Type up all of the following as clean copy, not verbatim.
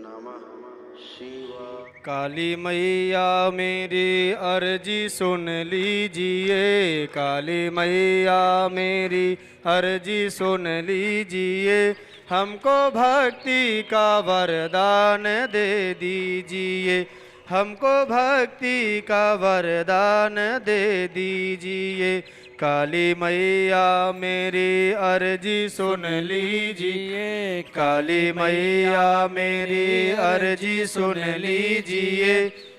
नमः शिवाय। काली मैया मेरी अर्जी सुन लीजिए, काली मैया मेरी अर्जी सुन लीजिए, हमको भक्ति का वरदान दे दीजिए, हमको भक्ति का वरदान दे दीजिए। काली मैया मेरी अर्जी सुन लीजिए, काली मैया मेरी अर्जी सुन लीजिए,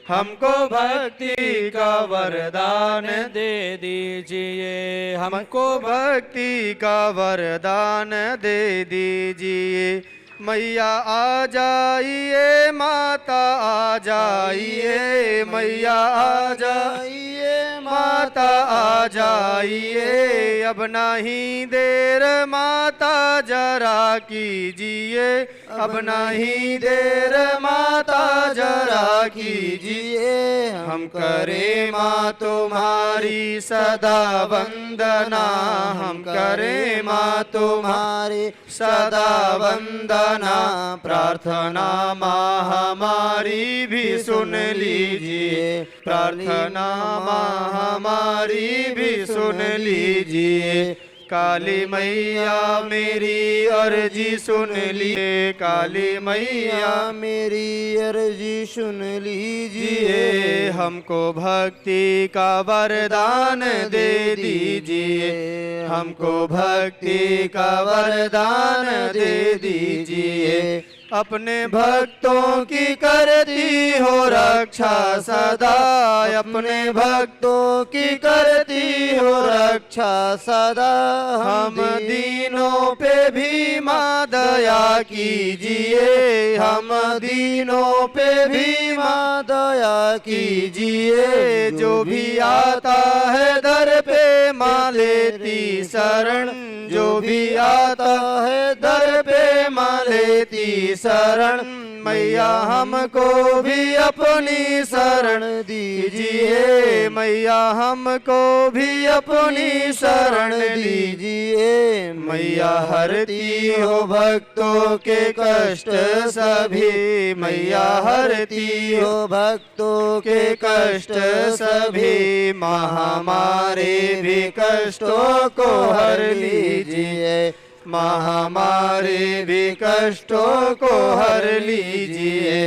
हमको भक्ति का वरदान दे दीजिए, हमको भक्ति का वरदान दे दीजिए। मैया आ जाइए, माता आ जाइए, मैया आ जाइए, माता आ जाइए, अब नहीं देर माता जरा कीजिए, अब नहीं देर माता जरा कीजिए, हम करें माँ तुम्हारी सदा वंदना, हम करें माँ तुम्हारी सदा वंदना, प्रार्थना माँ हमारी भी सुन लीजिए, प्रार्थना माँ हमारी भी सुन लीजिए। काली मैया मेरी अर्जी सुन लीजिए, काली मैया मेरी अर्जी सुन लीजिए, हमको भक्ति का वरदान दे दीजिए, हमको भक्ति का वरदान दे दीजिए। अपने भक्तों की करती हो रक्षा सदा, अपने भक्तों की करती हो रक्षा सदा, हम दीनों पे भी माँ दया कीजिए, हम दीनों पे भी माँ दया कीजिए। जो भी आता है दर पे माँ लेती शरण, जो भी आता है दर पे माँ लेती शरण, मैया हमको भी अपनी शरण दीजिए, मैया हमको भी अपनी शरण दीजिए। मैया हरती हो भक्तों के कष्ट सभी, मैया हरती हो भक्तों के कष्ट सभी, माँ हमारे भी कष्टों को हर लीजिए, माँ हमारे भी कष्टों को हर लीजिए।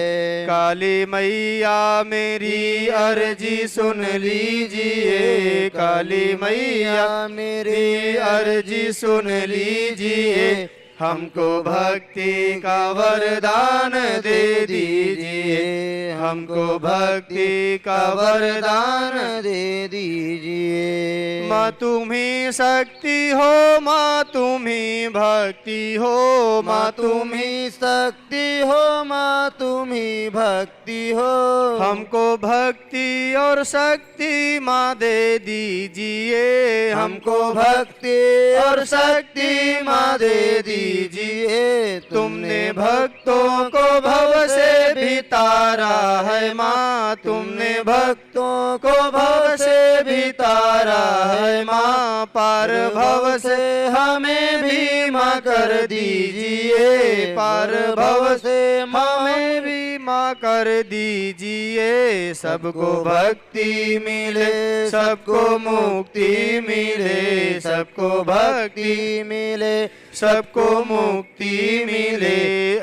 काली मैया मेरी अर्जी सुन लीजिए, काली मैया मेरी अर्जी सुन लीजिए, हमको भक्ति का वरदान दे दीजिए, हमको भक्ति का वरदान दे दीजिए। माँ तुम्ही शक्ति हो, माँ तुम्ही भक्ति हो, माँ तुम्ही शक्ति हो, माँ तुम्ही भक्ति हो, हमको भक्ति और शक्ति माँ दे दीजिए, हमको भक्ति और शक्ति माँ दे दीजिए। तुमने भक्तों को भव से भी तारा है माँ, तुमने भक्तों को भव से भी तारा है माँ, पार भव से हमें भी माँ कर दीजिए, पार भव से हमें भी माँ कर दीजिए। सबको भक्ति मिले, सबको मुक्ति मिले, सबको भक्ति मिले, सबको मुक्ति मिले,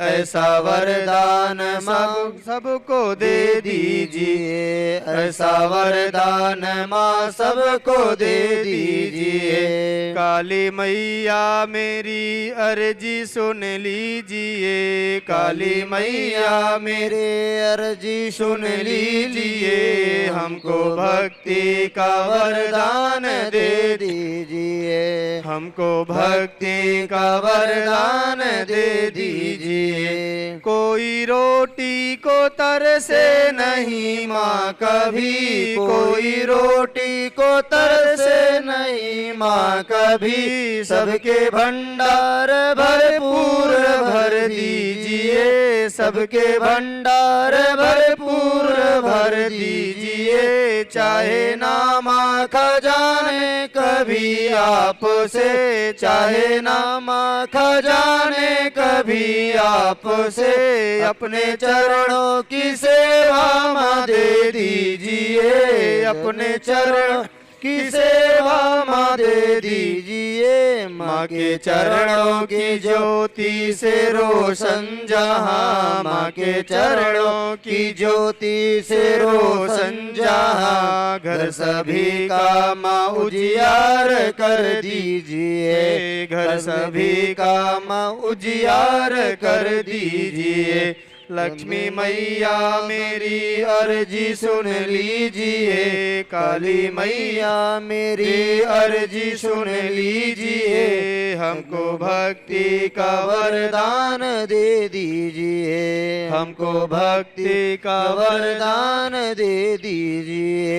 ऐसा वरदान सबको दे दीजिए, ऐसा वरदान माँ सबको दे दीजिए। काली मैया मेरी अर्जी सुन लीजिए, काली मैया मेरे अर्जी सुन लीजिए, हमको भक्ति का वरदान दे दीजिए, हमको भक्ति का वरदान दे दीजिए। कोई रोटी को तरसे नहीं माँ कभी, कोई रोटी को तरसे नहीं माँ कभी, सबके भंडार भरपूर भर दीजिए, सबके भंडार भरपूर भर दीजिए। चाहे ना माँ खजाने कभी आपसे, चाहे ना माँ खजाने कभी आपसे, से अपने चरणों की सेवा माँ दे दीजिए, अपने चरणों की सेवा माँ दे दीजिए। माँ के चरणों की ज्योति से रोशन जहाँ, माँ के चरणों की ज्योति से रोशन जहाँ, घर सभी का माँ उजियार कर दीजिए, घर सभी का माँ उजियार कर दीजिए। लक्ष्मी मैया मेरी अर्जी सुन लीजिए, काली मैया मेरी अर्जी सुन लीजिए। हमको भक्ति का वरदान दे दीजिए, हमको भक्ति का वरदान दे दीजिए।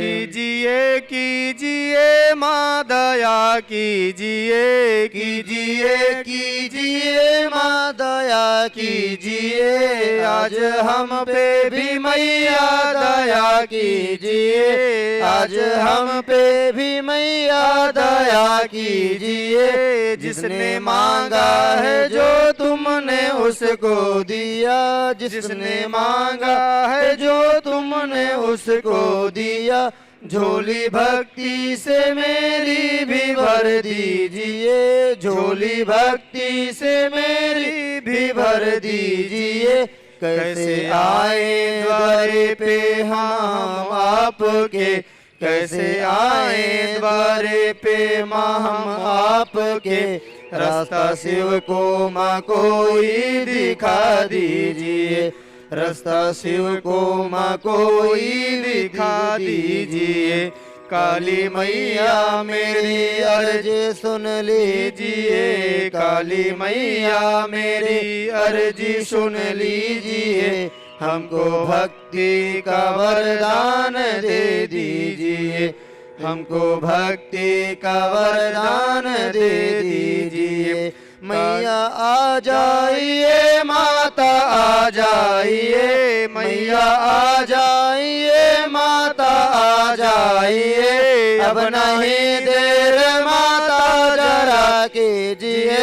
कीजिए कीजिए माँ दया कीजिए, कीजिए कीजिए माँ दया कीजिए। आज हम पे भी मैया दया कीजिए, आज हम पे भी मैया दया कीजिए। जिसने मांगा है जो तुमने उसको दिया, जिसने मांगा है जो तुमने उसको दिया। झोली भक्ति से मेरी भी भर दीजिए, झोली भक्ति से मेरी भी भर दीजिए। कैसे आए द्वारे पे हम आपके, कैसे आए द्वारे पे हम आपके। रास्ता शिव को माँ कोई दिखा दीजिए, रास्ता शिव को माँ कोई दिखा दीजिए। काली मैया मेरी अर्ज सुन लीजिए, काली मैया मेरी अर्जी सुन लीजिए। हमको भक्ति का वरदान दे दीजिए, हमको भक्ति का वरदान दे दीजिए। मैया आ जाइए, माता आ जाइए, मैया आ जाइए, माता आ जाइए। अब नहीं देर माता जरा कीजिए,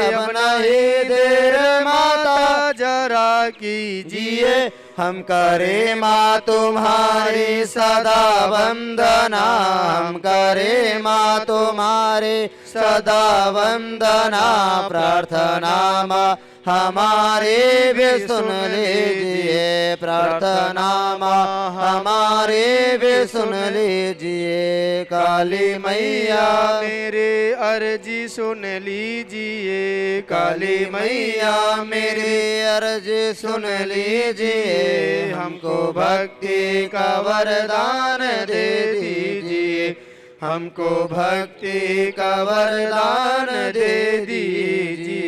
अब नहीं देर माता जरा कीजिए। हम करे माँ तुम्हारी सदा वंदना, हम करे माँ तुम्हारे सदा वंदना। प्रार्थना माँ हमारे भी सुन लीजिए, प्रार्थना माँ हमारे भी सुन लीजिए। काली मैया मेरे अर्जी सुन लीजिए, काली मैया मेरी अर्जी सुन लीजिए। हमको भक्ति का वरदान दे दीजिए, हमको भक्ति का वरदान दे दीजिए।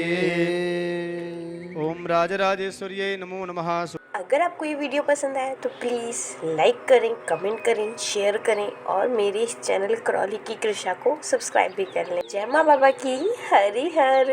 ओम राजराजेश्वर्यै नमो नमः। अगर आपको ये वीडियो पसंद आया तो प्लीज़ लाइक करें, कमेंट करें, शेयर करें और मेरे इस चैनल करौली की कृषा को सब्सक्राइब भी कर लें। जय माँ बाबा की हरि हर।